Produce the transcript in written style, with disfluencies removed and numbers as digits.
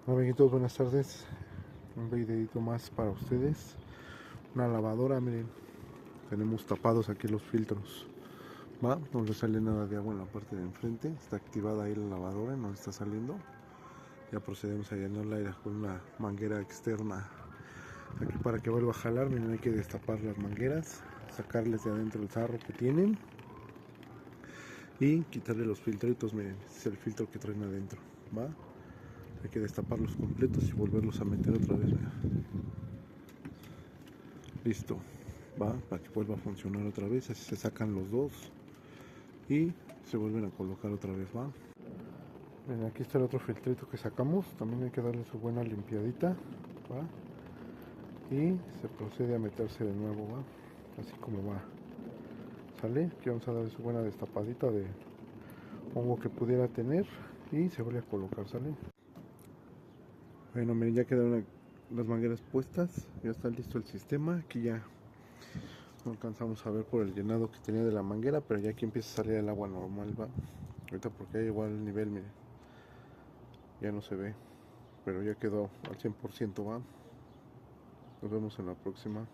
Hola amiguitos, buenas tardes. Un videito más para ustedes. Una lavadora, miren. Tenemos tapados aquí los filtros. Va, no le sale nada de agua en la parte de enfrente. Está activada ahí la lavadora, no está saliendo. Ya procedemos a llenarla con una manguera externa. Aquí para que vuelva a jalar, miren, hay que destapar las mangueras, sacarles de adentro el sarro que tienen y quitarle los filtritos. Miren, este es el filtro que traen adentro. Va. Hay que destaparlos completos y volverlos a meter otra vez. Mira. Listo. Va, para que vuelva a funcionar otra vez. Así se sacan los dos y se vuelven a colocar otra vez. Va. Bien, aquí está el otro filtrito que sacamos. También hay que darle su buena limpiadita. Va. Y se procede a meterse de nuevo. Va. Así como va. Sale. Aquí vamos a darle su buena destapadita de hongo que pudiera tener. Y se vuelve a colocar. Sale. Bueno, miren, ya quedaron las mangueras puestas. Ya está listo el sistema. Aquí ya no alcanzamos a ver por el llenado que tenía de la manguera, pero ya aquí empieza a salir el agua normal. Va. Ahorita porque ya llegó al nivel, miren. Ya no se ve, pero ya quedó al 100%. Va. Nos vemos en la próxima.